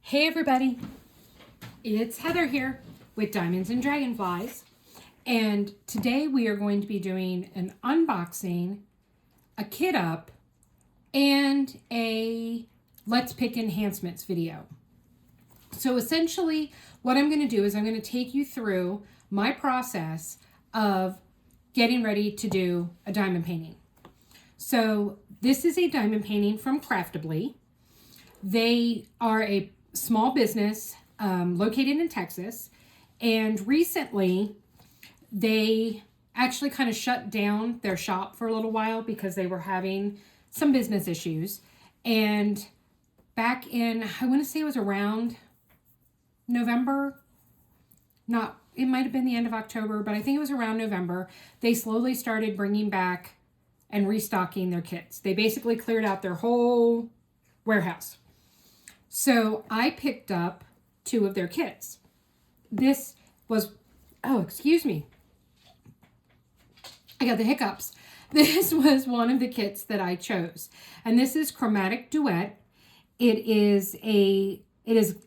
Hey everybody, it's Heather here with Diamonds and Dragonflies, and today we are going to be doing an unboxing, a kit up, and a Let's Pick Enhancements video. So essentially what I'm going to do is I'm going to take you through my process of getting ready to do a diamond painting. So this is a diamond painting from Craftibly. They are a small business located in Texas, and recently they actually kind of shut down their shop for a little while because they were having some business issues. And back in, I want to say it was around November, it might have been the end of October, but I think it was around November, they slowly started bringing back and restocking their kits. They basically cleared out their whole warehouse. So I picked up 2 of their kits. This was, oh, excuse me. I got the hiccups. This was one of the kits that I chose. And this is Chromatic Duet. It is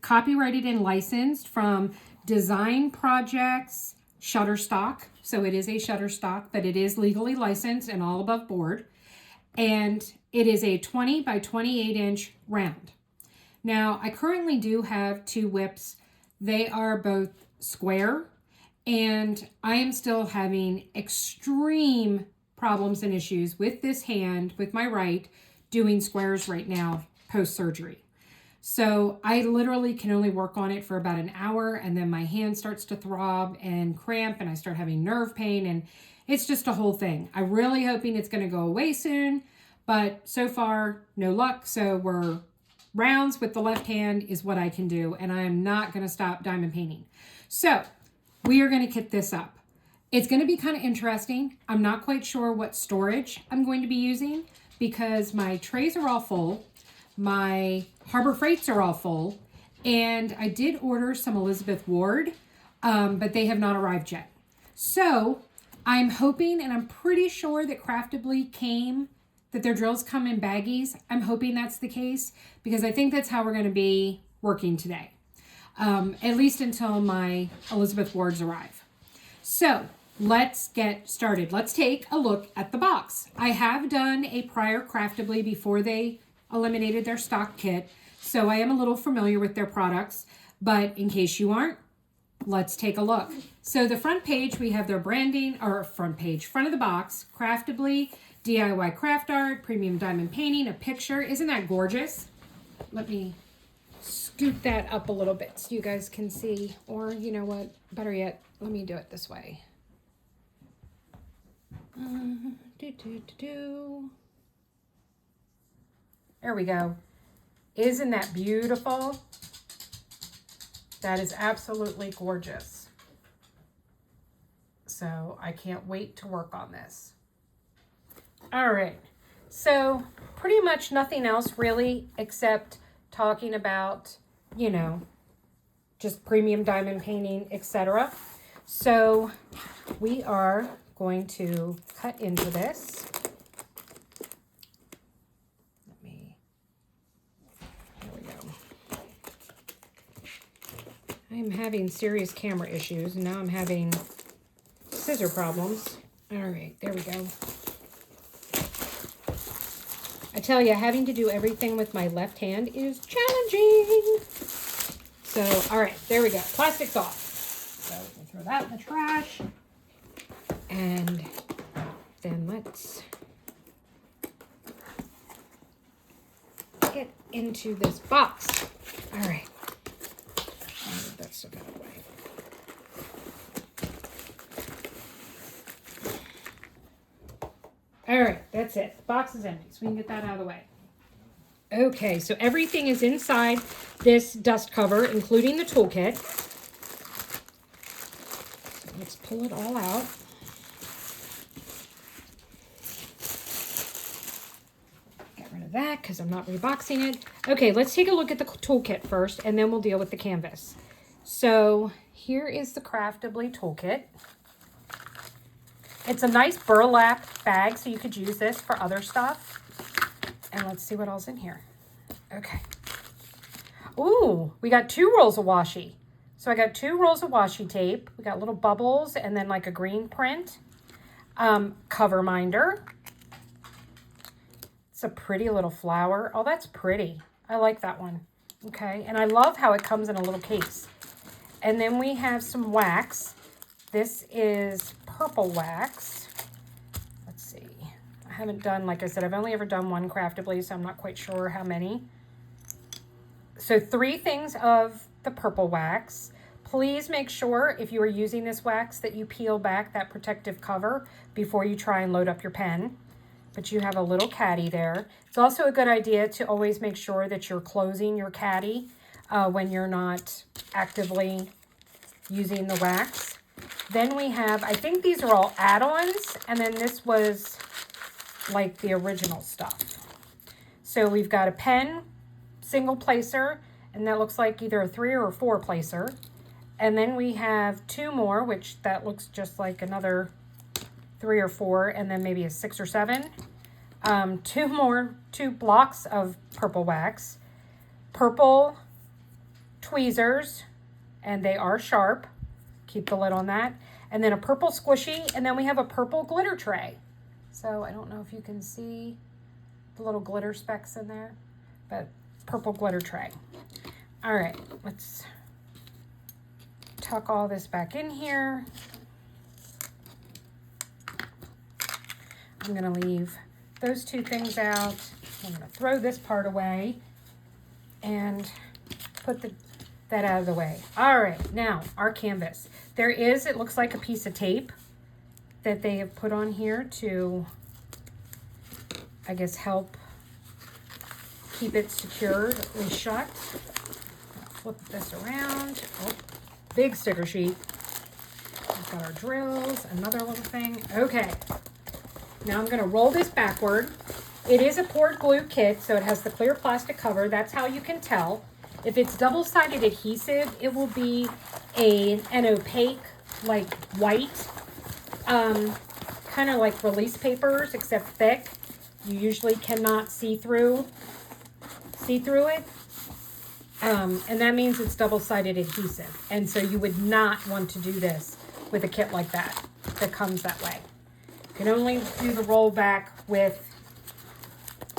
copyrighted and licensed from Design Projects Shutterstock. So it is a Shutterstock, but it is legally licensed and all above board. And it is a 20 by 28 inch round. Now, I currently do have 2 whips. They are both square, and I am still having extreme problems and issues with this hand, with my right, doing squares right now post-surgery. So I literally can only work on it for about an hour, and then my hand starts to throb and cramp, and I start having nerve pain, and it's just a whole thing. I'm really hoping it's going to go away soon, but so far, no luck, so we're rounds with the left hand is what I can do, and I am not going to stop diamond painting. So we are going to kit this up. It's going to be kind of interesting. I'm not quite sure what storage I'm going to be using because my trays are all full. My Harbor Freights are all full, and I did order some Elizabeth Ward, but they have not arrived yet. So I'm hoping, and I'm pretty sure that Craftibly that their drills come in baggies. I'm hoping that's the case because I think that's how we're going to be working today, at least until my Elizabeth Wards arrive. So let's get started. Let's take a look at the box. I have done a prior Craftibly before they eliminated their stock kit, so I am a little familiar with their products, but in case you aren't, let's take a look. So the front page, we have their branding, or front of the box, Craftibly, DIY craft art, premium diamond painting, a picture. Isn't that gorgeous? Let me scoot that up a little bit so you guys can see. Or, you know what? Better yet, let me do it this way. There we go. Isn't that beautiful? That is absolutely gorgeous. So I can't wait to work on this. All right, so pretty much nothing else really except talking about, you know, just premium diamond painting, etc. So we are going to cut into this. Here we go. I'm having serious camera issues, and now I'm having scissor problems. All right, there we go. I tell you, having to do everything with my left hand is challenging. So, all right, there we go. Plastic's off. So we'll throw that in the trash. And then let's get into this box. All right. I'll move that stuff out of the way. All right, that's it. The box is empty, so we can get that out of the way. Okay, so everything is inside this dust cover, including the toolkit. So let's pull it all out. Get rid of that because I'm not reboxing it. Okay, let's take a look at the toolkit first, and then we'll deal with the canvas. So here is the Craftibly toolkit. It's a nice burlap bag, so you could use this for other stuff. And let's see what else in here. Okay. Ooh, we got 2 rolls of washi. So I got 2 rolls of washi tape. We got little bubbles and then like a green print. Coverminder. It's a pretty little flower. Oh, that's pretty. I like that one. Okay, and I love how it comes in a little case. And then we have some wax. This is purple wax. Let's see. I haven't done, like I said, I've only ever done one Craftibly, so I'm not quite sure how many. So 3 things of the purple wax. Please make sure if you are using this wax that you peel back that protective cover before you try and load up your pen. But you have a little caddy there. It's also a good idea to always make sure that you're closing your caddy when you're not actively using the wax. Then we have, I think these are all add-ons, and then this was like the original stuff. So we've got a pen, single placer, and that looks like either a 3 or a 4 placer. And then we have 2 more, which that looks just like another 3 or 4, and then maybe a 6 or 7. 2 blocks of purple wax, purple tweezers, and they are sharp. Keep the lid on that. And then a purple squishy, and then we have a purple glitter tray. So I don't know if you can see the little glitter specks in there, but purple glitter tray. All right, let's tuck all this back in here. I'm gonna leave those 2 things out. I'm gonna throw this part away and put that out of the way. All right, now our canvas. There is, it looks like a piece of tape that they have put on here to, I guess, help keep it securely shut. Flip this around. Oh, big sticker sheet. We've got our drills, another little thing. Okay, now I'm going to roll this backward. It is a poured glue kit, so it has the clear plastic cover. That's how you can tell. If it's double-sided adhesive, it will be an opaque, like white, kind of like release papers, except thick. You usually cannot see through it. And that means it's double-sided adhesive. And so you would not want to do this with a kit like that comes that way. You can only do the rollback with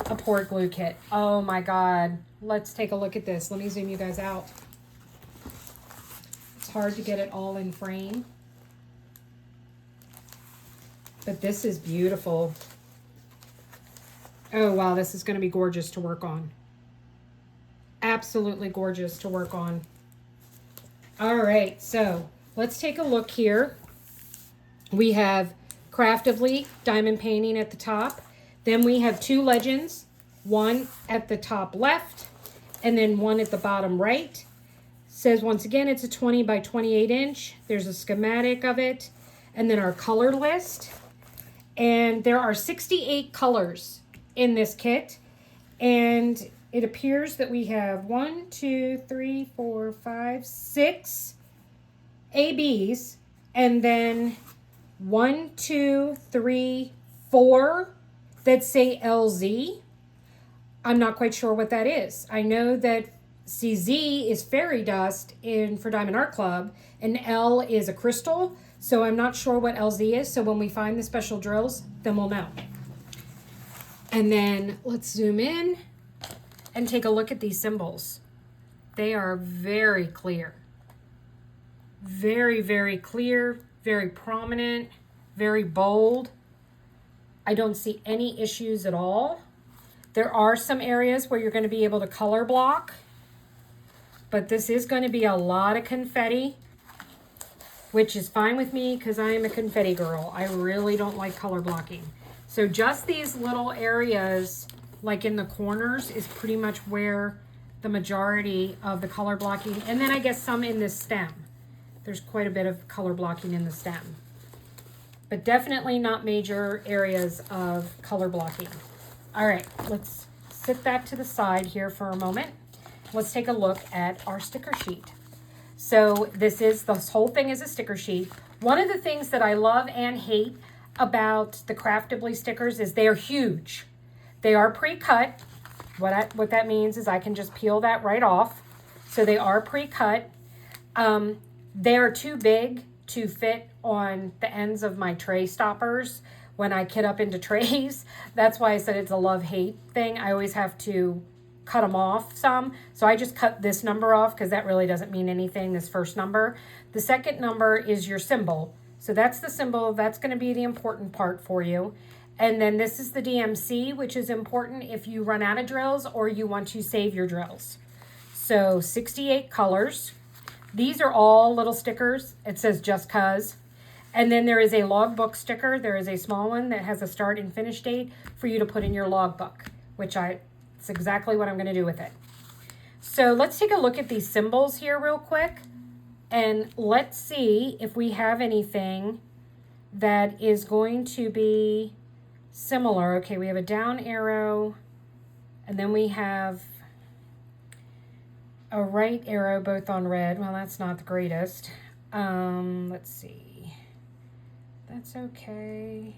a poured glue kit. Oh my God. Let's take a look at this. Let me zoom you guys out. It's hard to get it all in frame. But this is beautiful. Oh wow, this is going to be gorgeous to work on. Absolutely gorgeous to work on. All right, so let's take a look here. We have Craftibly diamond painting at the top. Then we have 2 legends, one at the top left and then one at the bottom right. Says once again it's a 20 by 28 inch. There's a schematic of it, and then our color list. And there are 68 colors in this kit, and it appears that we have 1, 2, 3, 4, 5, 6 ABs, and then 1, 2, 3, 4 that say LZ. I'm not quite sure what that is. I know that CZ is fairy dust for Diamond Art Club, and L is a crystal, so I'm not sure what LZ is. So when we find the special drills, then we'll know. And then let's zoom in and take a look at these symbols. They are very clear. Very, very clear, very prominent, very bold. I don't see any issues at all. There are some areas where you're going to be able to color block, but this is going to be a lot of confetti, which is fine with me because I am a confetti girl. I really don't like color blocking. So just these little areas, like in the corners, is pretty much where the majority of the color blocking, and then I guess some in this stem. There's quite a bit of color blocking in the stem, but definitely not major areas of color blocking. All right, let's sit that to the side here for a moment. Let's take a look at our sticker sheet. So this whole thing is a sticker sheet. One of the things that I love and hate about the Craftibly stickers is they are huge. They are pre-cut. What that means is I can just peel that right off. So they are pre-cut. They are too big to fit on the ends of my tray stoppers when I kit up into trays. That's why I said it's a love-hate thing. I always have to cut them off some. So I just cut this number off because that really doesn't mean anything, this first number. The second number is your symbol. So that's the symbol. That's going to be the important part for you. And then this is the DMC, which is important if you run out of drills or you want to save your drills. So 68 colors. These are all little stickers. It says just cuz. And then there is a logbook sticker. There is a small one that has a start and finish date for you to put in your logbook, which it's exactly what I'm going to do with it. So let's take a look at these symbols here real quick. And let's see if we have anything that is going to be similar. Okay, we have a down arrow, and then we have a right arrow, both on red. Well, that's not the greatest. Let's see. That's okay.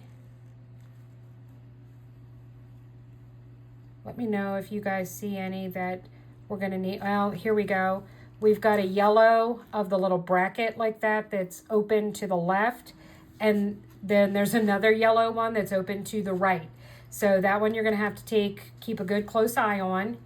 Let me know if you guys see any that we're going to need. Well, here we go. We've got a yellow of the little bracket like that that's open to the left. And then there's another yellow one that's open to the right. So that one you're going to have to keep a good close eye on.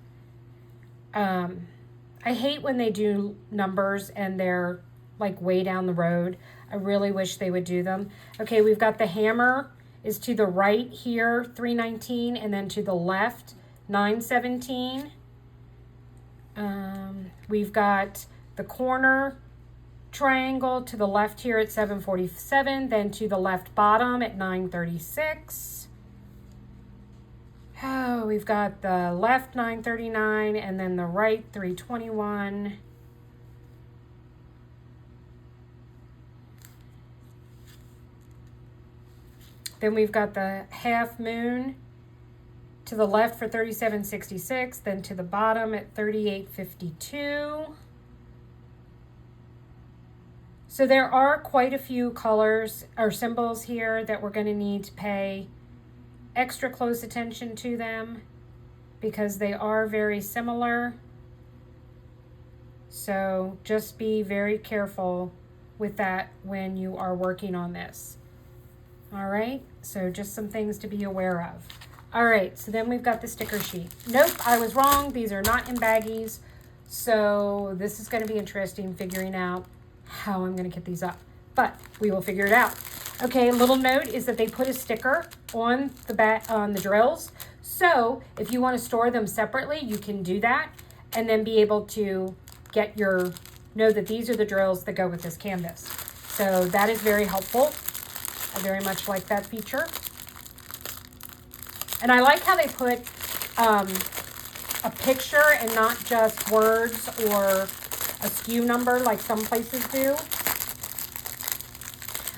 I hate when they do numbers and they're like way down the road. I really wish they would do them. Okay, we've got the hammer is to the right here, 319, and then to the left, 917. We've got the corner triangle to the left here at 747, then to the left bottom at 936. Oh, we've got the left 939 and then the right 321. Then we've got the half moon to the left for 3766, then to the bottom at 3852. So there are quite a few colors or symbols here that we're going to need to pay extra close attention to them because they are very similar. So just be very careful with that when you are working on this. All right, so just some things to be aware of. All right, so then we've got the sticker sheet. Nope, I was wrong. These are not in baggies. So this is going to be interesting figuring out how I'm going to get these up, but we will figure it out. Okay, a little note is that they put a sticker on the drills. So if you want to store them separately, you can do that and then be able to know that these are the drills that go with this canvas. So that is very helpful. I very much like that feature. And I like how they put a picture and not just words or a SKU number like some places do.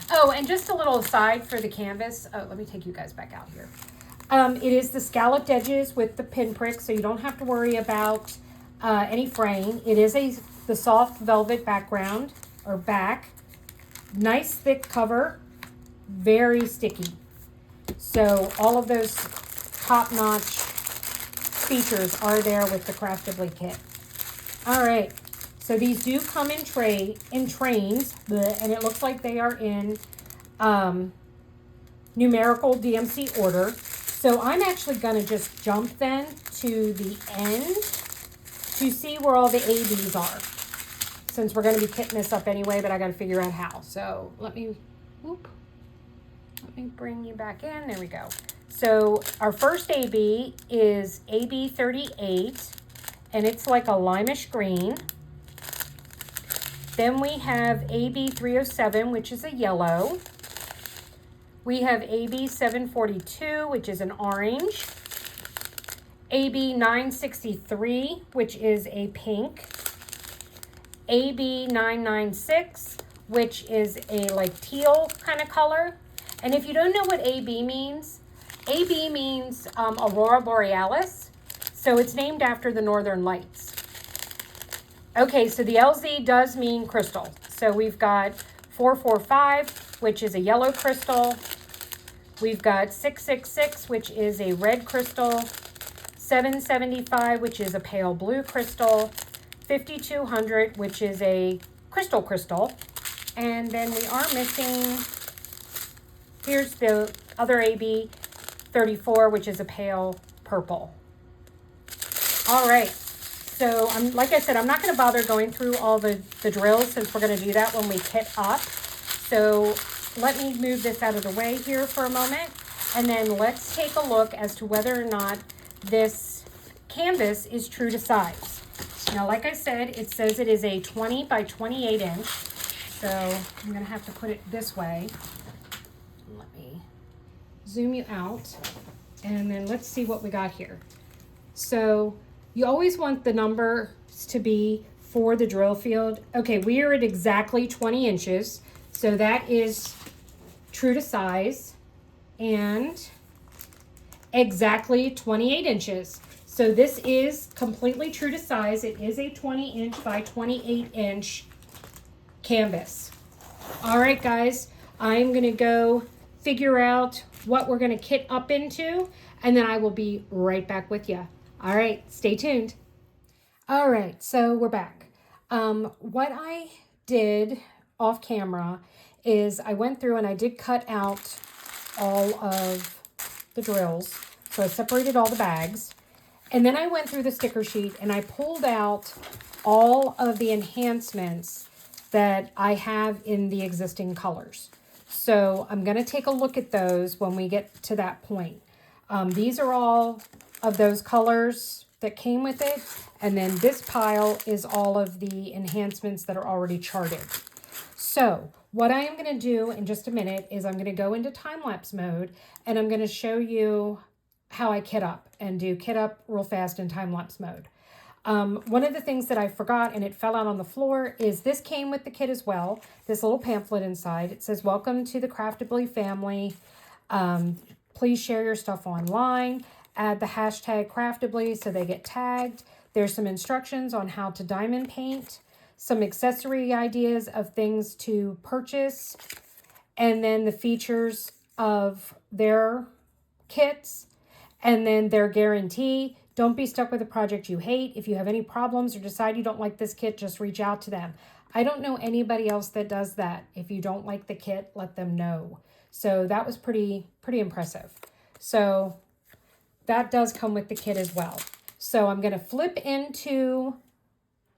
Oh, and just a little aside for the canvas. Oh, let me take you guys back out here. It is the scalloped edges with the pinprick, so you don't have to worry about any fraying. It is the soft velvet background or back. Nice thick cover, very sticky. So all of those top-notch features are there with the Craftibly kit. All right. So these do come in trains, and it looks like they are in numerical DMC order. So I'm actually going to just jump then to the end to see where all the ABs are, since we're going to be kitting this up anyway, but I got to figure out how. So let me bring you back in. There we go. So our first AB is AB 38, and it's like a limeish green. Then we have AB 307, which is a yellow. We have AB 742, which is an orange. AB 963, which is a pink. AB 996, which is a like teal kind of color. And if you don't know what AB means Aurora Borealis. So it's named after the Northern Lights. Okay, so the LZ does mean crystal. So we've got 445, which is a yellow crystal. We've got 666, which is a red crystal. 775, which is a pale blue crystal. 5200, which is a crystal. And then we are missing, here's the other AB 34, which is a pale purple. All right. So like I said, I'm not going to bother going through all the drills since we're going to do that when we kit up. So let me move this out of the way here for a moment. And then let's take a look as to whether or not this canvas is true to size. Now, like I said, it says it is a 20 by 28 inch. So I'm going to have to put it this way. Let me zoom you out. And then let's see what we got here. So you always want the numbers to be for the drill field. Okay, we are at exactly 20 inches. So that is true to size. And exactly 28 inches. So this is completely true to size. It is a 20 inch by 28 inch canvas. All right, guys, I'm gonna go figure out what we're gonna kit up into, and then I will be right back with you. All right, stay tuned. All right, so we're back. What I did off camera is I went through and I did cut out all of the drills. So I separated all the bags. And then I went through the sticker sheet and I pulled out all of the enhancements that I have in the existing colors. So I'm going to take a look at those when we get to that point. These are all of those colors that came with it. And then this pile is all of the enhancements that are already charted. So what I am going to do in just a minute is I'm going to go into time-lapse mode and I'm going to show you how I kit up and do kit up real fast in time-lapse mode. One of the things that I forgot and it fell out on the floor is this came with the kit as well. This little pamphlet inside. It says, welcome to the Craftibly family. Please share your stuff online. Add the hashtag Craftibly so they get tagged. There's some instructions on how to diamond paint, some accessory ideas of things to purchase, and then the features of their kits, and then their guarantee. Don't be stuck with a project you hate. If you have any problems or decide you don't like this kit, just reach out to them. I don't know anybody else that does that. If you don't like the kit, let them know. So that was pretty impressive. So that does come with the kit as well. So I'm going to flip into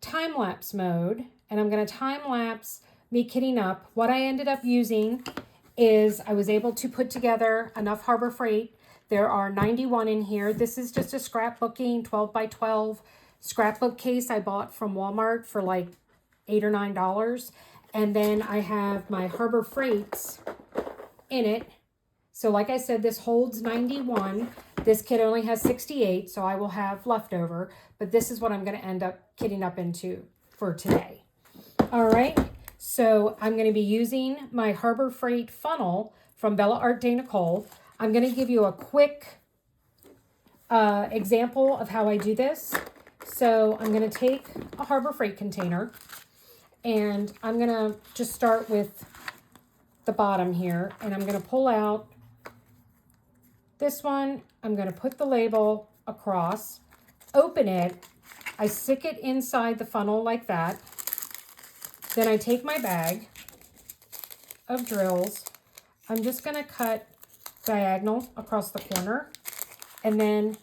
time-lapse mode and I'm going to time-lapse me kitting up. What I ended up using is I was able to put together enough Harbor Freight. There are 91 in here. This is just a scrapbooking 12 by 12 scrapbook case I bought from Walmart for like $8 or $9. And then I have my Harbor Freights in it. So like I said, this holds 91. This kit only has 68, so I will have leftover. But this is what I'm going to end up kitting up into for today. All right, so I'm going to be using my Harbor Freight funnel from Art de Nicole. I'm going to give you a quick example of how I do this. So I'm going to take a Harbor Freight container and I'm going to just start with the bottom here and I'm going to pull out this one. I'm going to put the label across, open it, I stick it inside the funnel like that. Then I take my bag of drills. I'm just going to cut diagonal across the corner and then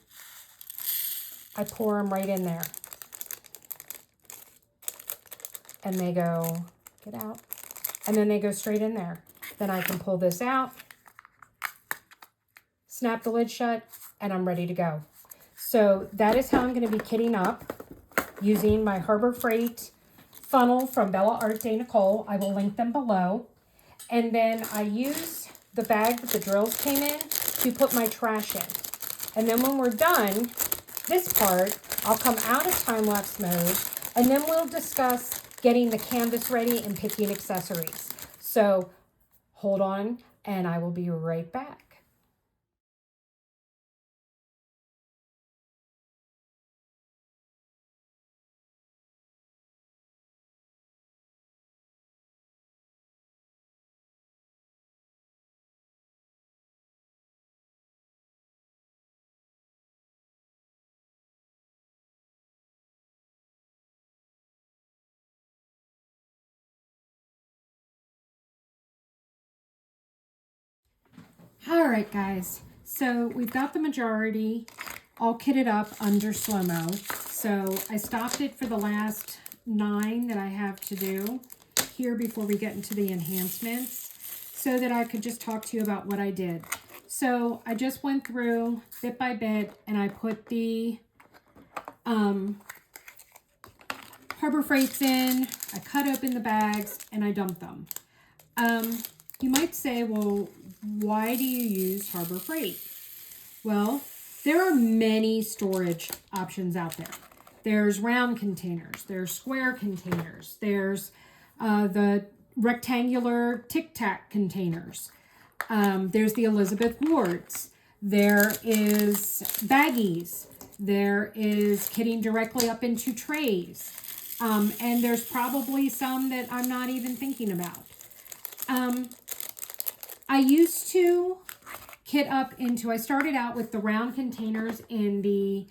I pour them right in there. And they go, get out, and then they go straight in there. Then I can pull this out, snap the lid shut, and I'm ready to go. So that is how I'm going to be kitting up using my Harbor Freight funnel from Art de Nicole. I will link them below. And then I use the bag that the drills came in to put my trash in. And then when we're done, this part, I'll come out of time-lapse mode, and then we'll discuss getting the canvas ready and picking accessories. So hold on, and I will be right back. All right, guys. So we've got the majority all kitted up under slow-mo. So I stopped it for the last 9 that I have to do here before we get into the enhancements so that I could just talk to you about what I did. So I just went through bit by bit and I put the Harbor Freights in, I cut open the bags, and I dumped them. You might say, well, why do you use Harbor Freight? Well, there are many storage options out there. There's round containers, there's square containers, there's the rectangular Tic Tac containers. There's the Elizabeth Wards. There is baggies. There is kitting directly up into trays. And there's probably some that I'm not even thinking about. I used to kit up into, I started out with the round containers in the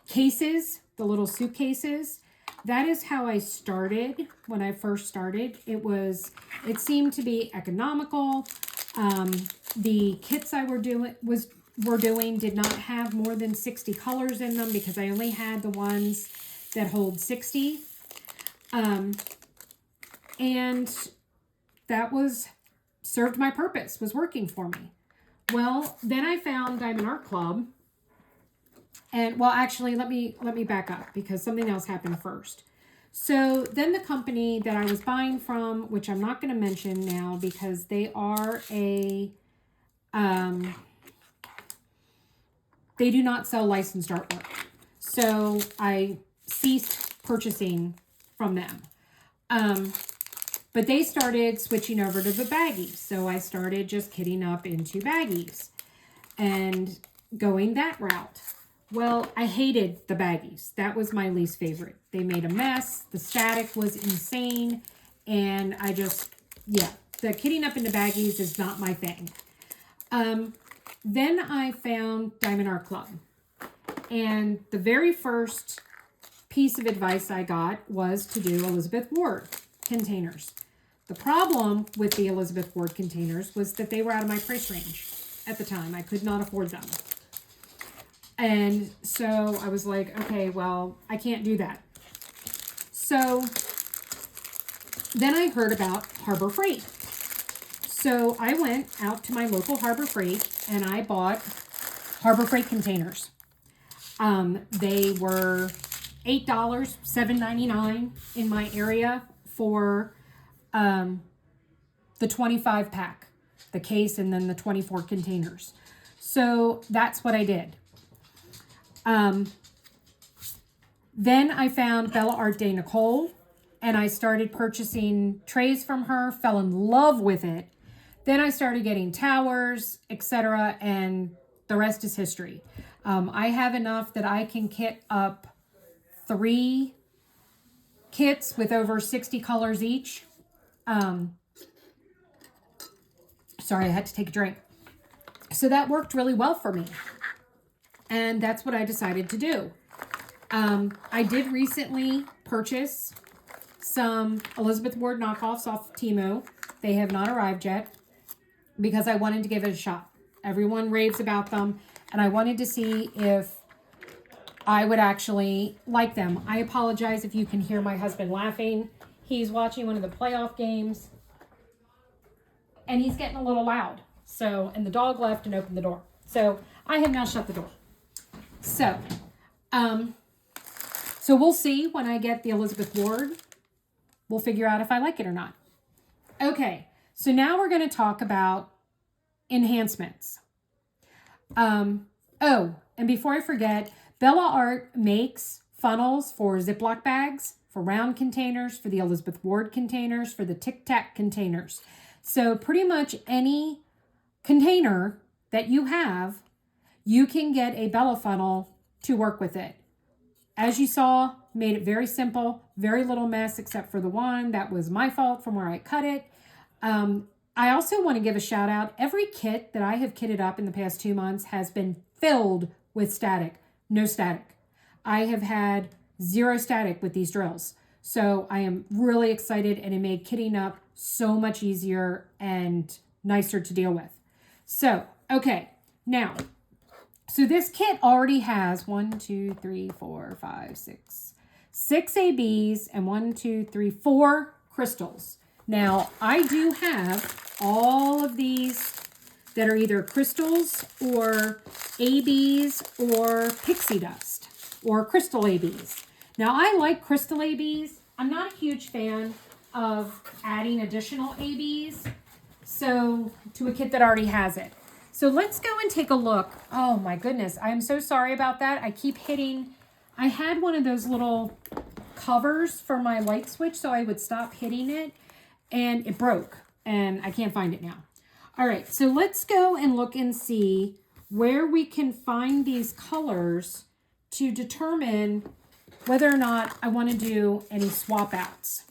cases, the little suitcases. That is how I started when I first started. It seemed to be economical. The kits I were doing did not have more than 60 colors in them because I only had the ones that hold 60. And that served my purpose, was working for me. Well, then I found Diamond Art Club. And well, actually, let me back up because something else happened first. So then the company that I was buying from, which I'm not going to mention now because they are they do not sell licensed artwork. So I ceased purchasing from them. But they started switching over to the baggies. So I started just kitting up into baggies and going that route. Well, I hated the baggies. That was my least favorite. They made a mess. The static was insane. And the kitting up into baggies is not my thing. Then I found Diamond Art Club. And the very first piece of advice I got was to do Elizabeth Ward containers. The problem with the Elizabeth Ward containers was that they were out of my price range at the time. I could not afford them. And so I was like, okay, well, I can't do that. So then I heard about Harbor Freight. So I went out to my local Harbor Freight and I bought Harbor Freight containers. They were $8, $7.99 in my area for the 25 pack, the case, and then the 24 containers. So that's what I did. Then I found Art de Nicole and I started purchasing trays from her, fell in love with it. Then I started getting towers, etc. And the rest is history. I have enough that I can kit up 3 kits with over 60 colors each. Sorry, I had to take a drink. So that worked really well for me. And that's what I decided to do. I did recently purchase some Elizabeth Ward knockoffs off Temu. They have not arrived yet because I wanted to give it a shot. Everyone raves about them, and I wanted to see if I would actually like them. I apologize if you can hear my husband laughing. He's watching one of the playoff games, and he's getting a little loud. So, and the dog left and opened the door. So I have now shut the door. So we'll see when I get the Elizabeth Ward. We'll figure out if I like it or not. Okay, so now we're going to talk about enhancements. Oh, and before I forget, Bella Art makes funnels for Ziploc bags, for round containers, for the Elizabeth Ward containers, for the Tic Tac containers. So pretty much any container that you have, you can get a Bella funnel to work with it. As you saw, made it very simple, very little mess except for the one that was my fault from where I cut it. I also want to give a shout out. Every kit that I have kitted up in the past 2 months has been filled with static. No static. I have had 0 static with these drills. So I am really excited, and it made kitting up so much easier and nicer to deal with. So, okay, now, so this kit already has 1, 2, 3, 4, 5, 6, 6 ABs and 1, 2, 3, 4 crystals. Now, I do have all of these that are either crystals or ABs or pixie dust or crystal ABs. Now, I like crystal ABs. I'm not a huge fan of adding additional ABs so to a kit that already has it. So let's go and take a look. Oh my goodness, I am so sorry about that. I keep hitting. I had one of those little covers for my light switch so I would stop hitting it, and it broke and I can't find it now. All right, so let's go and look and see where we can find these colors to determine whether or not I want to do any swap outs.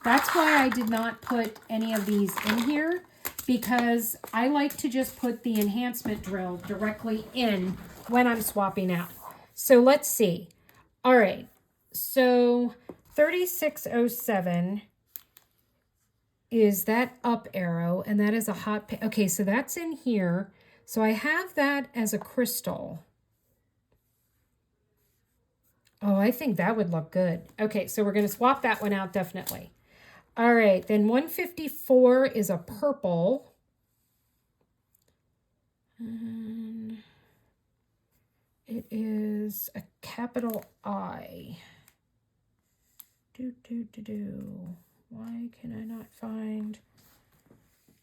That's why I did not put any of these in here, because I like to just put the enhancement drill directly in when I'm swapping out. So let's see. All right, so 3607 is that up arrow, and that is a hot pink. Okay, so that's in here. So I have that as a crystal. Oh, I think that would look good. Okay, so we're going to swap that one out definitely. All right, then 154 is a purple. And it is a capital I. Why can I not find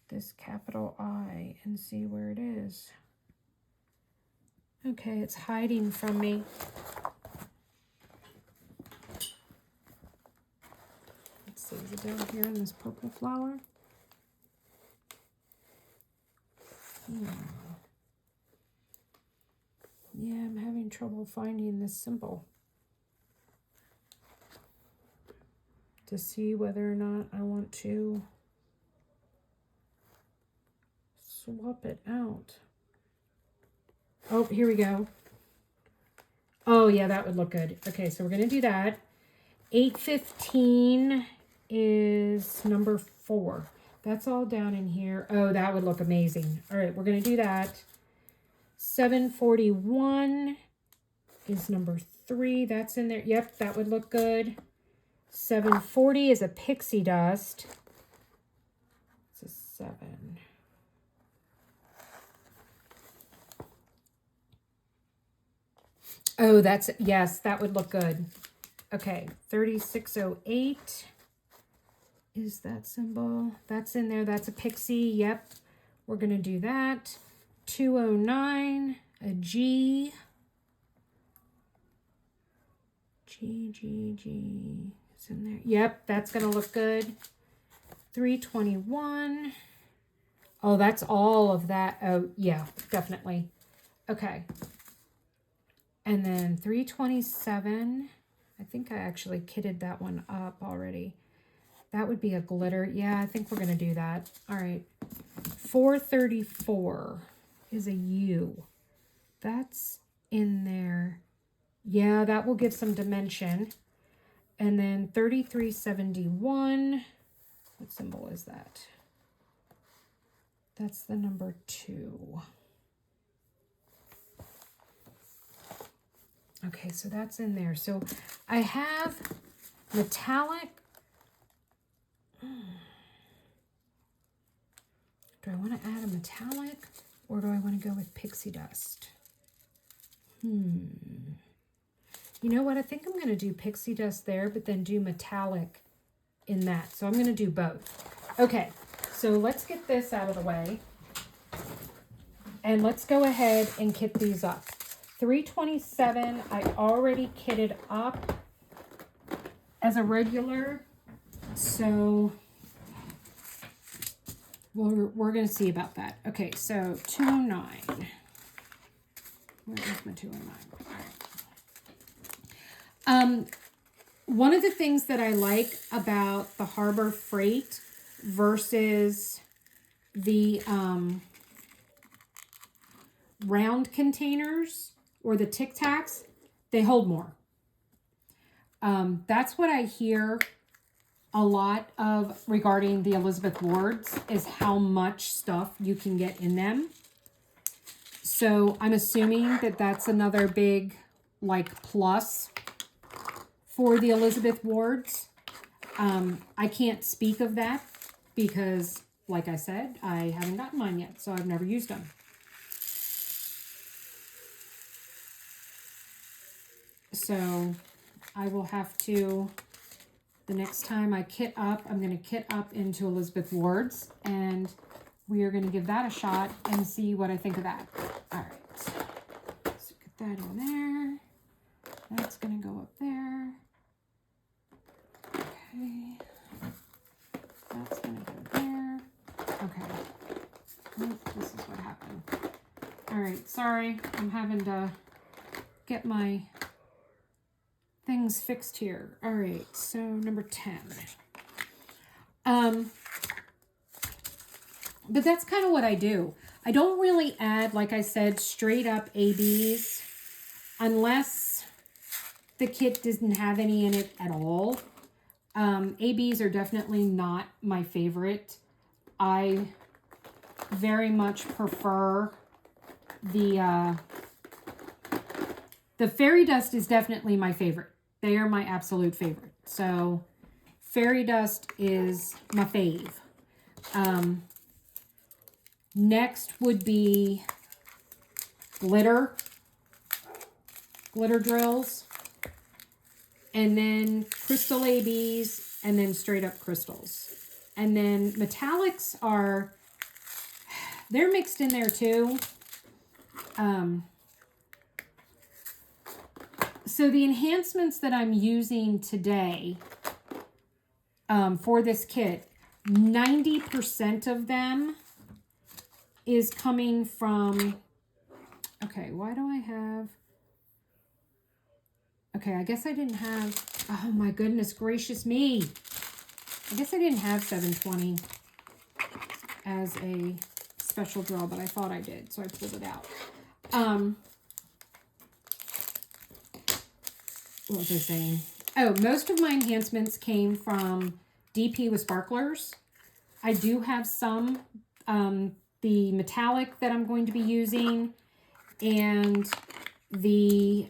this capital I and see where it is? Okay, it's hiding from me. Let's see, is it down here in this purple flower? Yeah, I'm having trouble finding this symbol to see whether or not I want to swap it out. Oh, here we go. Oh, yeah, that would look good. Okay, so we're going to do that. 815 is number 4. That's all down in here. Oh, that would look amazing. All right, we're going to do that. 741 is number 3. That's in there. Yep, that would look good. 740 is a pixie dust. It's a 7. Oh, that's, yes, that would look good. Okay, 3608 is that symbol. That's in there. That's a pixie. Yep, we're going to do that. 209, a G. G. It's in there. Yep, that's going to look good. 321. Oh, that's all of that. Oh, yeah, definitely. Okay. And then 327. I think I actually kitted that one up already. That would be a glitter. Yeah, I think we're going to do that. All right. 434 is a U. That's in there. Yeah, that will give some dimension. And then 3371. What symbol is that? That's the number 2. Okay, so that's in there. So I have metallic. Do I want to add a metallic or do I want to go with pixie dust? You know what? I think I'm going to do pixie dust there, but then do metallic in that. So I'm going to do both. Okay, so let's get this out of the way. And let's go ahead and kit these up. 327, I already kitted up as a regular. So we're going to see about that. Okay, so 209. Where is my 209? All right. One of the things that I like about the Harbor Freight versus the round containers or the Tic Tacs, they hold more. That's what I hear a lot of regarding the Elizabeth Wards is how much stuff you can get in them. So I'm assuming that that's another big like plus for the Elizabeth Wards. I can't speak of that because, like I said, I haven't gotten mine yet, so I've never used them. So I will have to, the next time I kit up, I'm going to kit up into Elizabeth Wards, and we are going to give that a shot and see what I think of that. All right, so get that in there. That's going to go up there. Okay, that's going to go there. Okay, nope, this is what happened. All right, sorry, I'm having to get my things fixed here. All right, so number 10. But that's kind of what I do. I don't really add, like I said, straight up ABs unless the kit doesn't have any in it at all. ABs are definitely not my favorite. I very much prefer the fairy dust is definitely my favorite. They are my absolute favorite. So fairy dust is my fave. Next would be glitter drills, and then crystal ABs, and then straight up crystals. And then metallics are, they're mixed in there too. So the enhancements that I'm using today for this kit, 90% of them is coming from, okay, why do I have, okay, I guess I didn't have, oh my goodness gracious me. I guess I didn't have 720 as a special draw, but I thought I did, so I pulled it out. What was I saying? Oh, most of my enhancements came from DP with sparklers. I do have some, the metallic that I'm going to be using, and the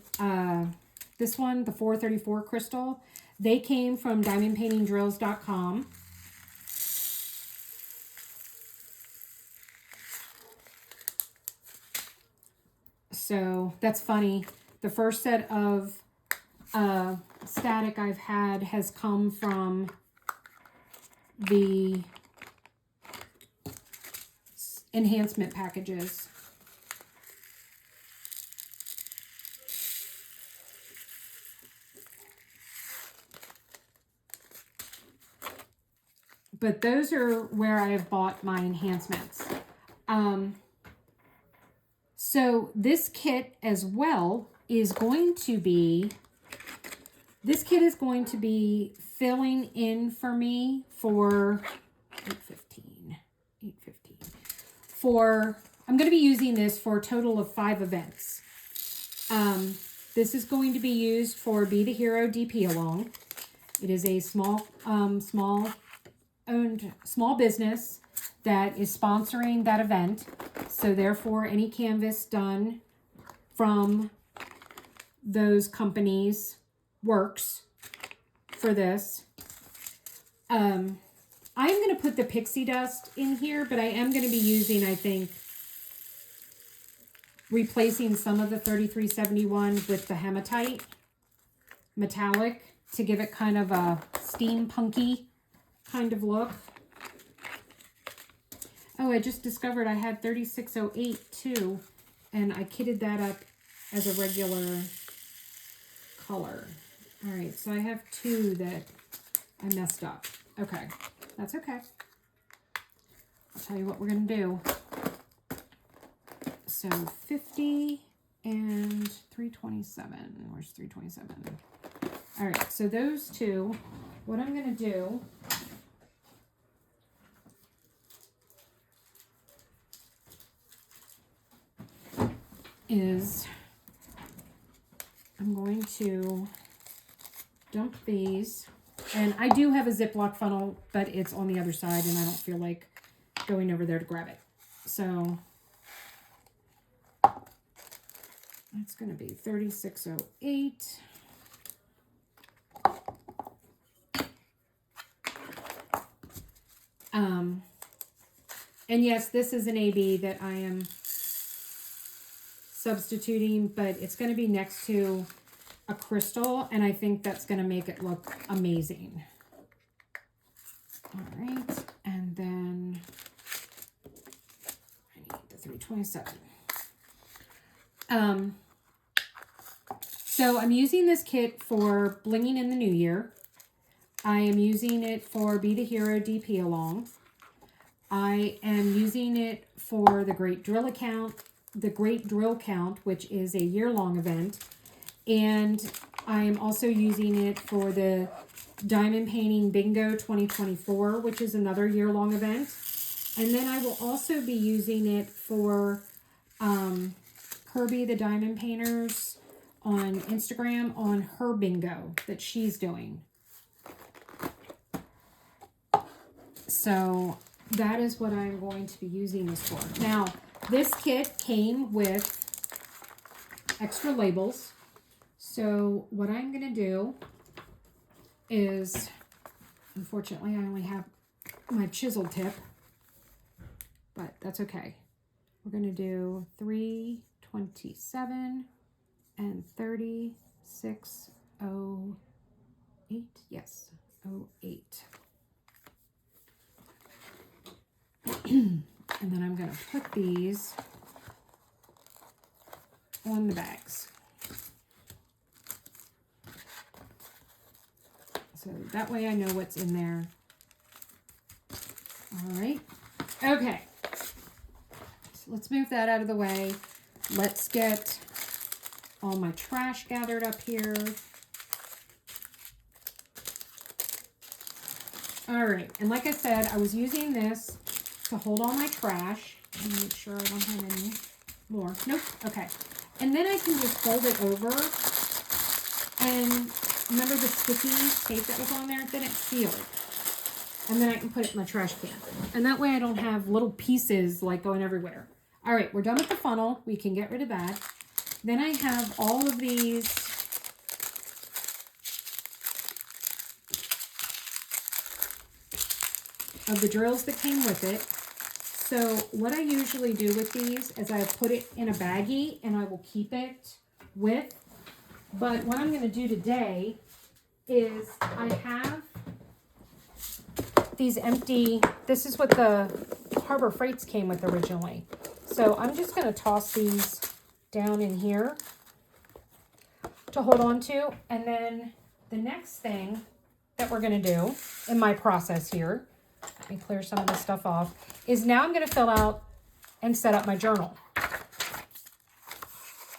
this one, the 434 crystal. They came from diamondpaintingdrills.com. So that's funny. The first set of static I've had has come from the enhancement packages. But those are where I have bought my enhancements. So this kit as well is going to be, this kit is going to be filling in for me for 815. For, I'm going to be using this for a total of 5 events. This is going to be used for Be the Hero DP Along. It is a small business that is sponsoring that event. So therefore, any canvas done from those companies works for this. I'm going to put the pixie dust in here, but I am going to be using, I think, replacing some of the 3371 with the hematite metallic to give it kind of a steampunky kind of look. Oh, I just discovered I had 3608 too, and I kitted that up as a regular color. All right, so I have 2 that I messed up. Okay, that's okay. I'll tell you what we're going to do. So 50 and 327. Where's 327? All right, so those 2, what I'm going to do is I'm going to dump these And I do have a Ziploc funnel, but it's on the other side and I don't feel like going over there to grab it. So that's going to be 3608. And yes, this is an AB that I am substituting, but it's going to be next to a crystal, and I think that's going to make it look amazing. All right, and then I need the 327. So I'm using this kit for blinging in the new year. I am using it for Be the Hero DP Along. I am using it for the Great Drill Count, which is a year-long event. And I am also using it for the Diamond Painting Bingo 2024, which is another year-long event. And then I will also be using it for Kirby the Diamond Painters on Instagram on her bingo that she's doing. So that is what I'm going to be using this for. Now, this kit came with extra labels. So what I'm going to do is, unfortunately, I only have my chisel tip, but that's okay. We're going to do 327 and 3608. Yes, 08. And then I'm going to put these on the bags. So that way I know what's in there. All right. Okay. So let's move that out of the way. Let's get all my trash gathered up here. All right. And like I said, I was using this to hold all my trash. Let me make sure I don't have any more. Nope. Okay. And then I can just fold it over. And remember the sticky tape that was on there? Then it's sealed. And then I can put it in my trash can. And that way I don't have little pieces like going everywhere. All right, we're done with the funnel. We can get rid of that. Then I have all of these of the drills that came with it. So what I usually do with these is I put it in a baggie and I will keep it with. But what I'm going to do today is I have these empty, this is what the Harbor Freights came with originally. So I'm just going to toss these down in here to hold on to. And then the next thing that we're going to do in my process here, let me clear some of this stuff off, is now I'm going to fill out and set up my journal.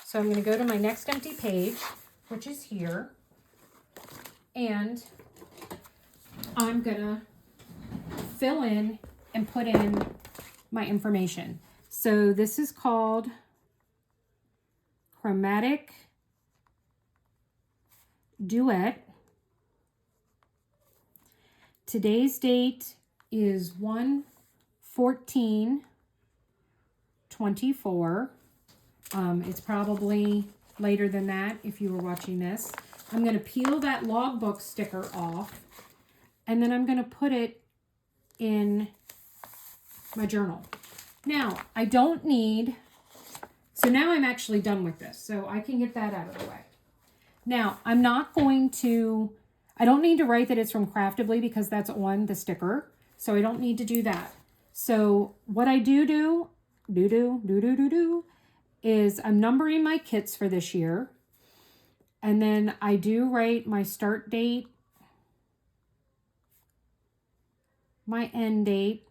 So I'm going to go to my next empty page, which is here, and I'm going to fill in and put in my information. So this is called Chromatic Duet. Today's date is 1/14/24. It's probably later than that if you were watching this. I'm going to peel that logbook sticker off, and then I'm going to put it in my journal. Now, I don't need, so now I'm actually done with this, so I can get that out of the way. Now, I'm not going to, I don't need to write that it's from Craftibly because that's on the sticker, so I don't need to do that. So what I do is I'm numbering my kits for this year, and then I do write my start date, my end date,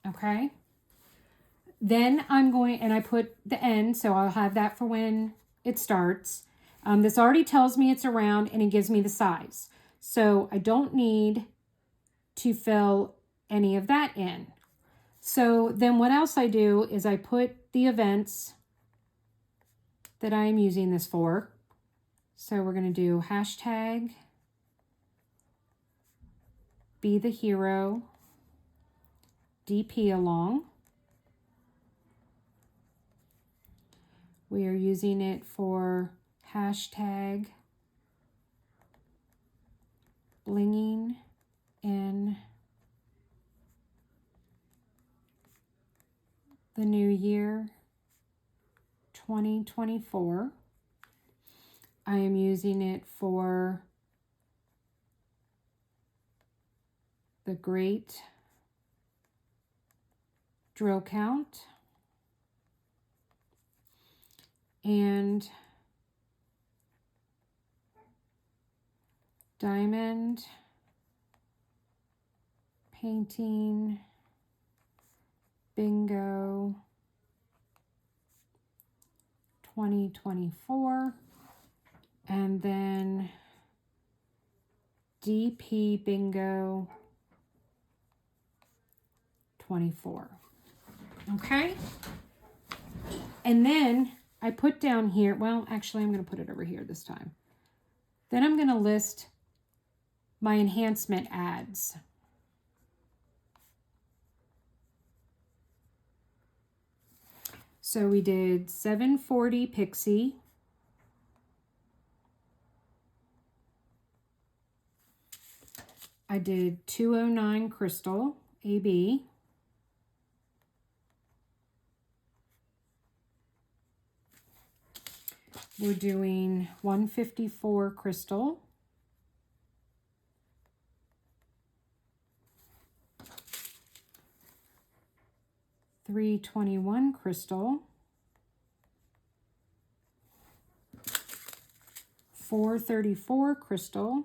okay? Then I'm going, and I put the end, so I'll have that for when it starts. This already tells me it's around, and it gives me the size. So I don't need to fill any of that in. So then what else I do is I put the events that I'm using this for. So we're going to do hashtag Be the Hero DP along. We are using it for hashtag blinging in the new year 2024. I am using it for the great drill count and diamond painting bingo 2024, and then DP bingo 24. Okay, and then I put down here, well, actually I'm going to put it over here this time. Then I'm going to list my enhancement ads. So we did 740 Pixie, I did 209 Crystal AB, we're doing 154 Crystal, $321 Crystal, $434 Crystal,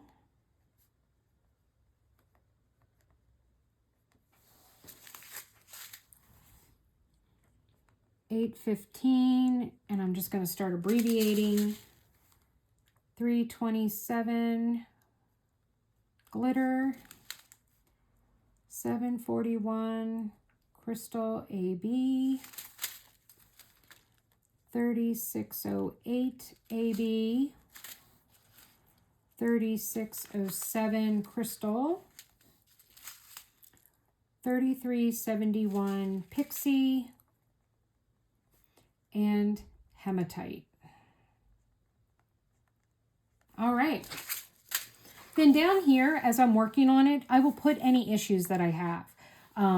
$815, and I'm just going to start abbreviating, $327 Glitter, $741 Crystal AB, $3608 AB, $3607 Crystal, $3371 Pixie, and Hematite. All right. Then down here, as I'm working on it, I will put any issues that I have.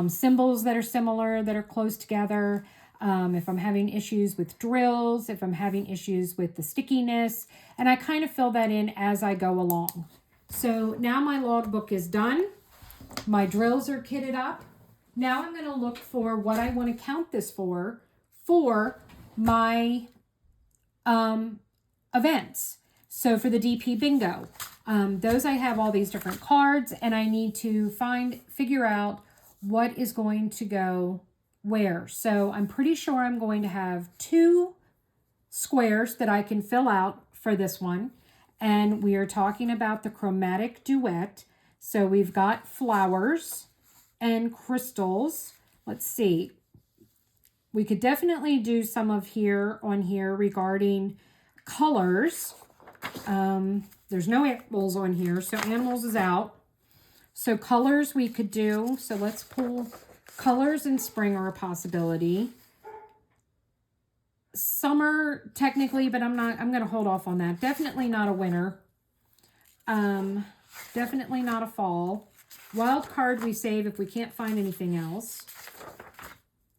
Symbols that are similar, that are close together. If I'm having issues with drills, if I'm having issues with the stickiness, and I kind of fill that in as I go along. So now my logbook is done. My drills are kitted up. Now I'm going to look for what I want to count this for my events. So for the DP bingo, those I have all these different cards, and I need to figure out what is going to go where. So I'm pretty sure I'm going to have 2 squares that I can fill out for this one. And we are talking about the Chromatic Duet. So we've got flowers and crystals. Let's see. We could definitely do some of on here regarding colors. There's no animals on here, so animals is out. So colors we could do. So let's pull colors in spring are a possibility. Summer technically, but I'm going to hold off on that. Definitely not a winter. Definitely not a fall. Wild card we save if we can't find anything else.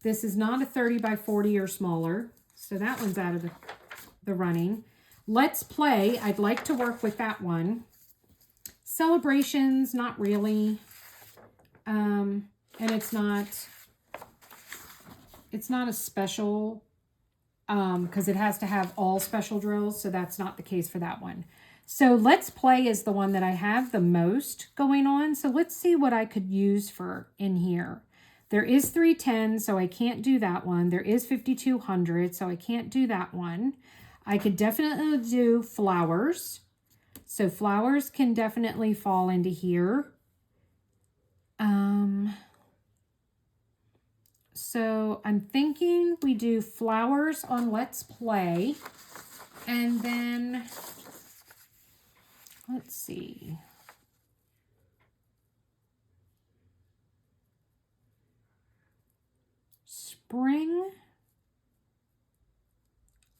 This is not a 30 by 40 or smaller, so that one's out of the running. Let's Play, I'd like to work with that one. Celebrations, not really. And it's not a special, because it has to have all special drills, so that's not the case for that one. So Let's Play is the one that I have the most going on. So let's see what I could use for in here. There is 310, so I can't do that one. There is 5200, so I can't do that one. I could definitely do flowers. So flowers can definitely fall into here. So I'm thinking we do flowers on Let's Play. And then, let's see. Spring.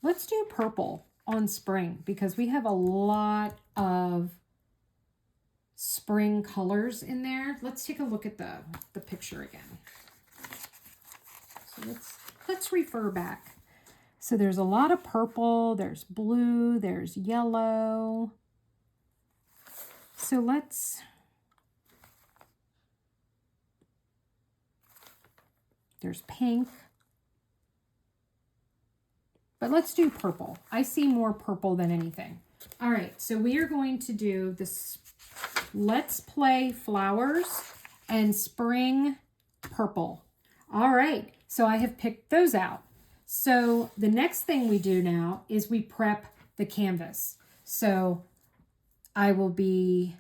Let's do purple on spring because we have a lot of spring colors in there. Let's take a look at the picture again. So let's refer back. So there's a lot of purple, there's blue, there's yellow. So there's pink. But let's do purple. I see more purple than anything. All right, so we are going to do this Let's Play Flowers and Spring Purple. All right, so I have picked those out. So the next thing we do now is we prep the canvas. So I will be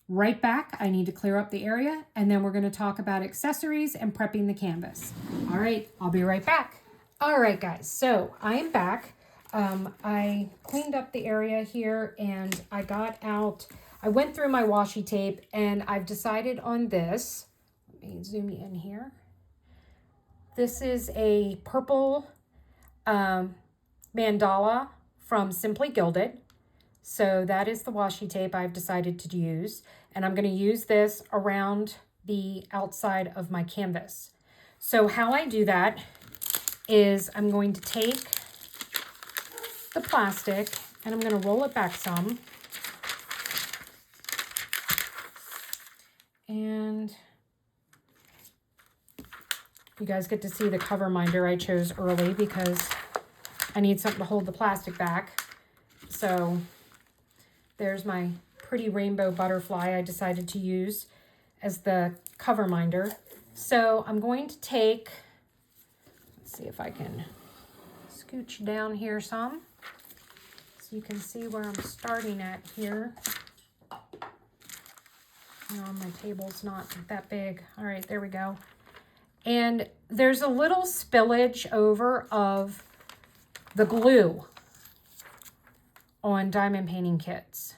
right back. I need to clear up the area, and then we're going to talk about accessories and prepping the canvas. All right, I'll be right back. All right, guys, so I am back. I cleaned up the area here and I went through my washi tape and I've decided on this. Let me zoom you in here. This is a purple mandala from Simply Gilded. So that is the washi tape I've decided to use. And I'm going to use this around the outside of my canvas. So how I do that is I'm going to take the plastic and I'm going to roll it back some. And you guys get to see the cover minder I chose early because I need something to hold the plastic back. So there's my pretty rainbow butterfly I decided to use as the cover minder. So I'm going to take, let's see if I can scooch down here some so you can see where I'm starting at here. My table's not that big. All right, there we go. And there's a little spillage over of the glue on diamond painting kits.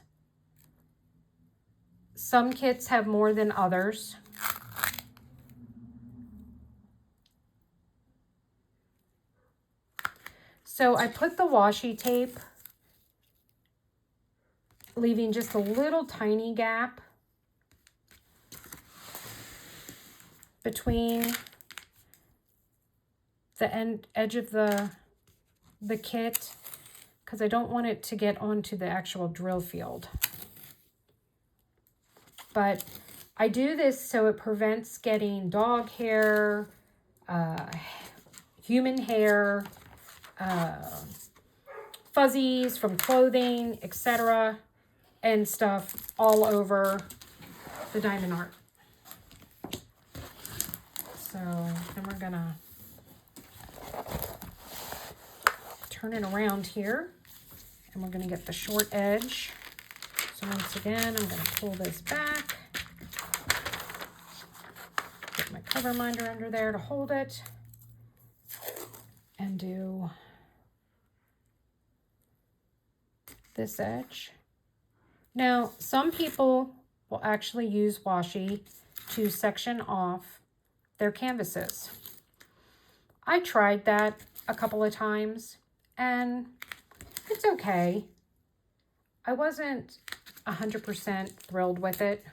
Some kits have more than others. So I put the washi tape, leaving just a little tiny gap between the edge of the kit because I don't want it to get onto the actual drill field. But I do this so it prevents getting dog hair, human hair, fuzzies from clothing, etc. and stuff all over the diamond art. So then we're gonna turn it around here and we're gonna get the short edge. So once again, I'm gonna pull this back, get my cover minder under there to hold it, and do this edge. Now, some people will actually use washi to section off their canvases. I tried that a couple of times and it's okay. I wasn't 100% thrilled with it.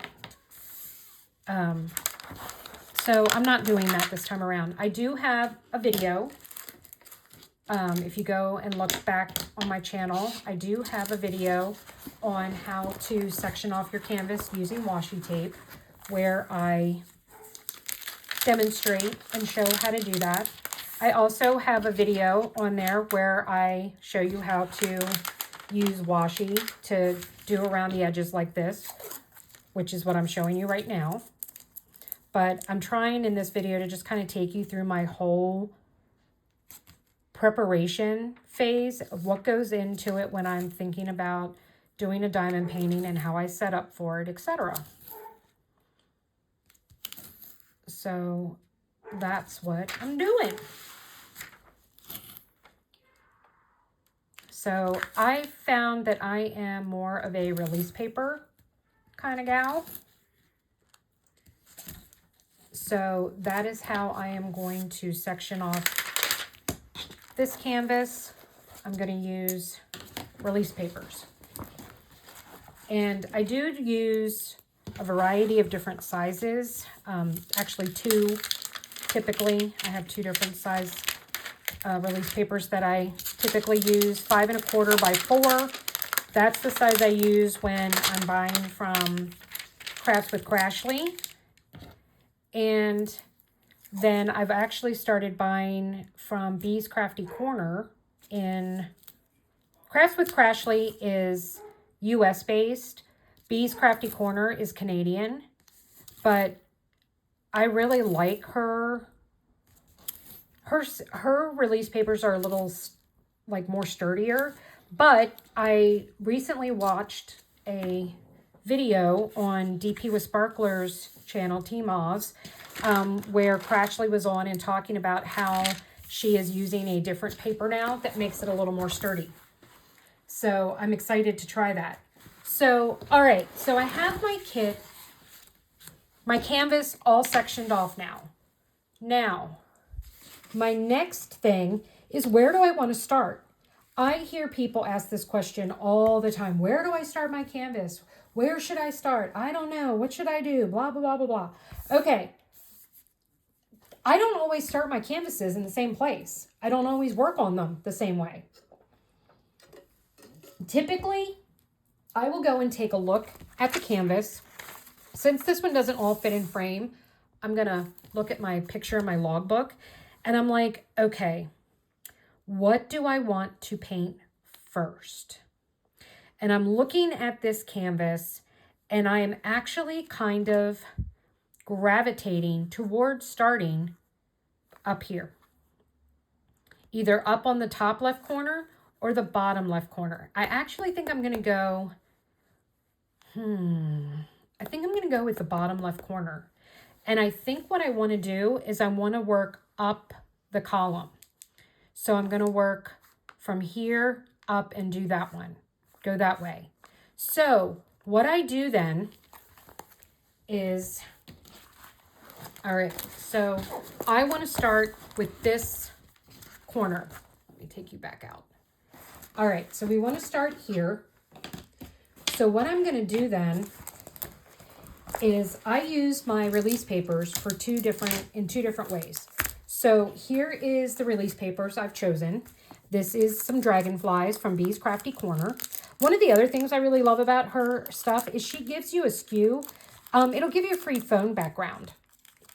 So I'm not doing that this time around. I do have a video. If you go and look back on my channel, I do have a video on how to section off your canvas using washi tape where I demonstrate and show how to do that. I also have a video on there where I show you how to use washi to do around the edges like this, which is what I'm showing you right now. But I'm trying in this video to just kind of take you through my whole preparation phase of what goes into it when I'm thinking about doing a diamond painting and how I set up for it, etc. So that's what I'm doing. So I found that I am more of a release paper kind of gal. So that is how I am going to section off this canvas. I'm going to use release papers. And I do use a variety of different sizes. Actually two, typically. I have two different size release papers that I typically use. 5 1/4 by 4. That's the size I use when I'm buying from Crafts with Crashly. And then I've actually started buying from Bee's Crafty Corner in Crafts with Crashly is US based. Bee's Crafty Corner is Canadian, but I really like her release papers are a little like more sturdier, but I recently watched a video on DP with Sparkler's channel, Team Oz, where Crashly was on and talking about how she is using a different paper now that makes it a little more sturdy. So I'm excited to try that. So, all right, so I have my kit, my canvas all sectioned off now. Now, my next thing is, where do I want to start? I hear people ask this question all the time. Where do I start my canvas? Where should I start? I don't know. What should I do? Blah, blah, blah, blah, blah. Okay. I don't always start my canvases in the same place. I don't always work on them the same way. Typically, I will go and take a look at the canvas. Since this one doesn't all fit in frame, I'm going to look at my picture in my logbook. And I'm like, okay, what do I want to paint first? And I'm looking at this canvas, and I am actually kind of gravitating towards starting up here. Either up on the top left corner or the bottom left corner. I actually think I'm going to go, I think I'm going to go with the bottom left corner. And I think what I want to do is I want to work up the column. So I'm going to work from here up and do that one. Go that way. So what I do then is, all right, so I want to start with this corner. Let me take you back out. All right, so we want to start here. So what I'm going to do then is I use my release papers for two different ways. So here is the release papers I've chosen. This is some Dragonflies from Bee's Crafty Corner. One of the other things I really love about her stuff is she gives you a skew. It'll give you a free phone background.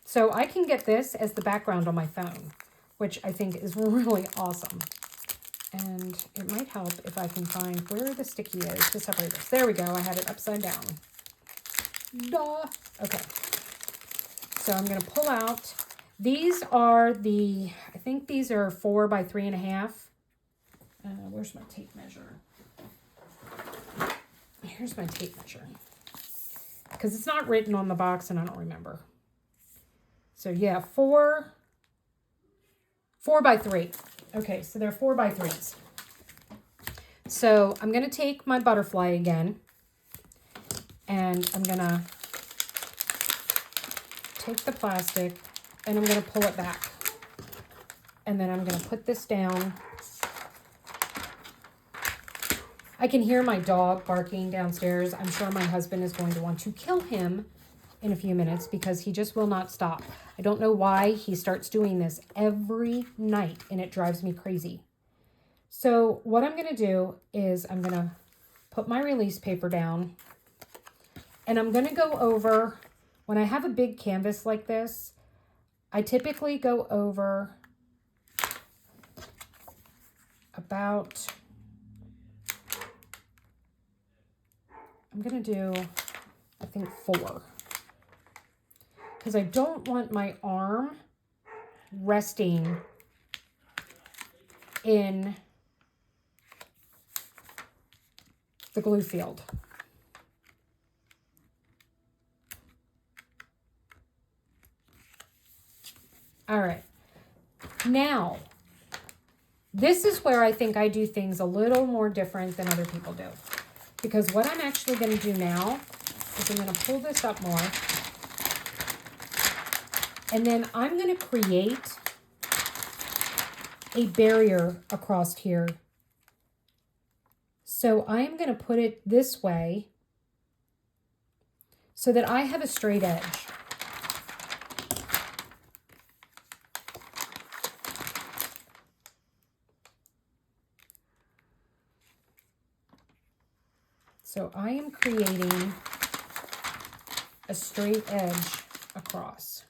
So I can get this as the background on my phone, which I think is really awesome. And it might help if I can find where the sticky is to separate this. There we go. I had it upside down. Duh. Okay. So I'm going to pull out. These are the, I think these are 4 by 3.5. Where's my tape measure? Here's my tape measure. Because it's not written on the box and I don't remember. So yeah, 4 by 3. Okay, so they're 4 by 3s. So I'm going to take my butterfly again. And I'm going to take the plastic and I'm going to pull it back. And then I'm going to put this down. I can hear my dog barking downstairs. I'm sure my husband is going to want to kill him in a few minutes because he just will not stop. I don't know why he starts doing this every night and it drives me crazy. So what I'm going to do is I'm going to put my release paper down and I'm going to go over, when I have a big canvas like this, I typically go over about, I'm going to do, I think 4. Because I don't want my arm resting in the glue field. All right. Now, This is where I think I do things a little more different than other people do. Because what I'm actually going to do now is I'm going to pull this up more. And then I'm going to create a barrier across here. So I'm going to put it this way so that I have a straight edge. So I am creating a straight edge across.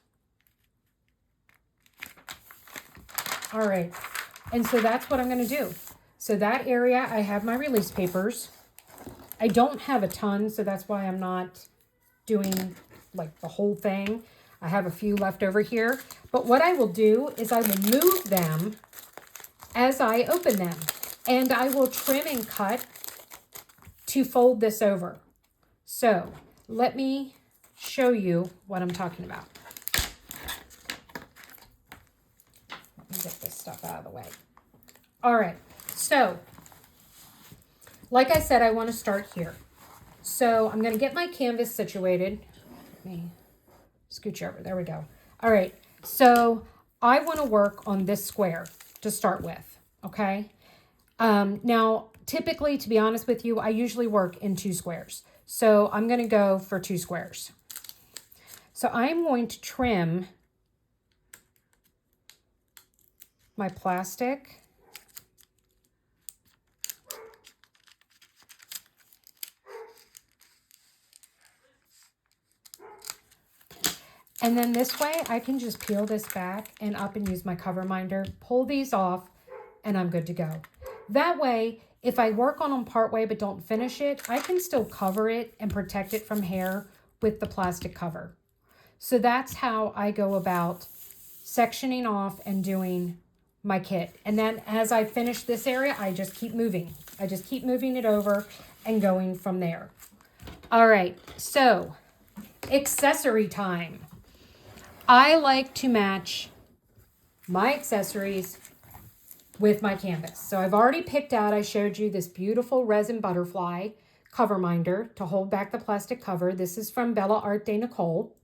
All right, and so that's what I'm going to do. So that area, I have my release papers. I don't have a ton, so that's why I'm not doing like the whole thing. I have a few left over here. But what I will do is I will move them as I open them. And I will trim and cut to fold this over. So let me show you what I'm talking about. Let me get this stuff out of the way. All right, so like I said, I want to start here. So I'm going to get my canvas situated. Let me scooch over. There we go. All right, so I want to work on this square to start with, okay? Now, typically, to be honest with you, I usually work in 2 squares. So I'm going to go for 2 squares. So I'm going to trim my plastic. And then this way, I can just peel this back and up and use my coverminder, pull these off, and I'm good to go. That way, if I work on them partway but don't finish it, I can still cover it and protect it from hair with the plastic cover. So that's how I go about sectioning off and doing my kit. And then as I finish this area, I just keep moving. I just keep moving it over and going from there. All right, so accessory time. I like to match my accessories with my canvas. So I've already picked out, I showed you this beautiful resin butterfly cover minder to hold back the plastic cover. This is from Art de Nicole.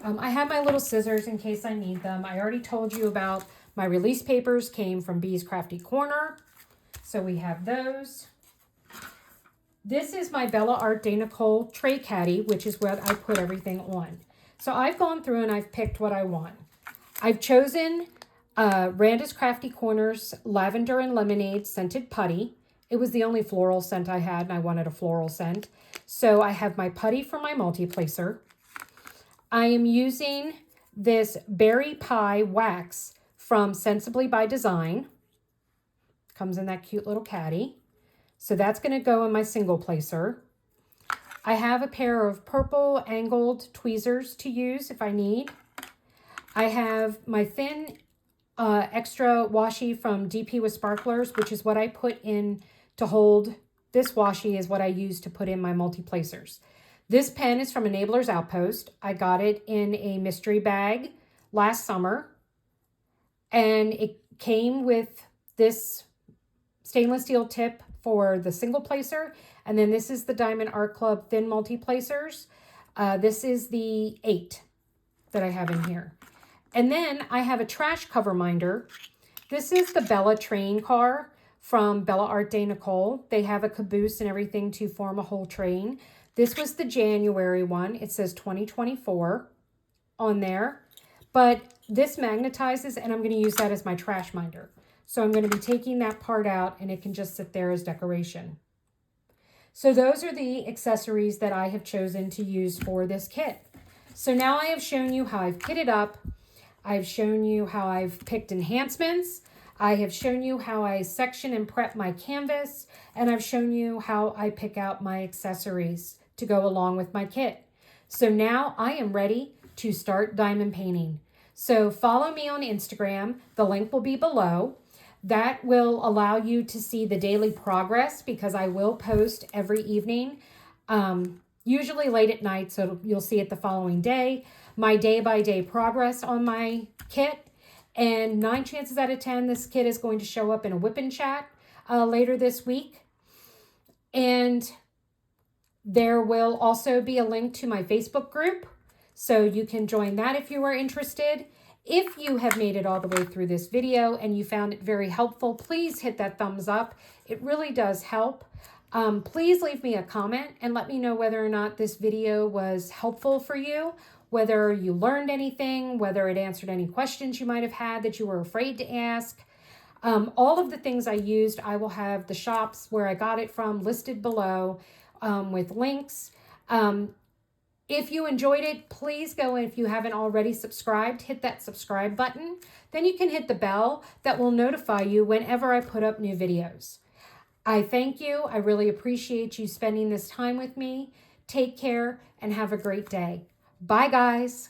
I have my little scissors in case I need them. I already told you about my release papers came from Bee's Crafty Corner. So we have those. This is my Art de Nicole tray caddy, which is what I put everything on. So I've gone through and I've picked what I want. I've chosen Randa's Crafty Corner's Lavender and Lemonade Scented Putty. It was the only floral scent I had and I wanted a floral scent. So I have my putty for my multi-placer. I am using this berry pie wax from Scentsible by Design. Comes in that cute little caddy. So that's going to go in my single placer. I have a pair of purple angled tweezers to use if I need. I have my thin extra washi from DP with Sparklers, which is what I put in to hold. This washi is what I use to put in my multi-placers. This pen is from Enabler's Outpost. I got it in a mystery bag last summer. And it came with this stainless steel tip for the single placer. And then this is the Diamond Art Club Thin Multi-Placers. This is the 8 that I have in here. And then I have a trash cover minder. This is the Bella train car from Art de Nicole. They have a caboose and everything to form a whole train. This was the January one. It says 2024 on there. But this magnetizes, and I'm going to use that as my trash minder. So I'm going to be taking that part out, and it can just sit there as decoration. So those are the accessories that I have chosen to use for this kit. So now I have shown you how I've kitted up. I've shown you how I've picked enhancements. I have shown you how I section and prep my canvas. And I've shown you how I pick out my accessories to go along with my kit. So now I am ready to start diamond painting. So follow me on Instagram. The link will be below. That will allow you to see the daily progress because I will post every evening, usually late at night, so you'll see it the following day, my day-by-day progress on my kit. And 9 chances out of 10, this kit is going to show up in a whip and chat later this week. And there will also be a link to my Facebook group, so you can join that if you are interested. If you have made it all the way through this video and you found it very helpful, please hit that thumbs up. It really does help. Please leave me a comment and let me know whether or not this video was helpful for you, whether you learned anything, whether it answered any questions you might have had that you were afraid to ask. All of the things I used, I will have the shops where I got it from listed below with links. If you enjoyed it, please go, and if you haven't already subscribed, hit that subscribe button. Then you can hit the bell that will notify you whenever I put up new videos. I thank you. I really appreciate you spending this time with me. Take care and have a great day. Bye, guys.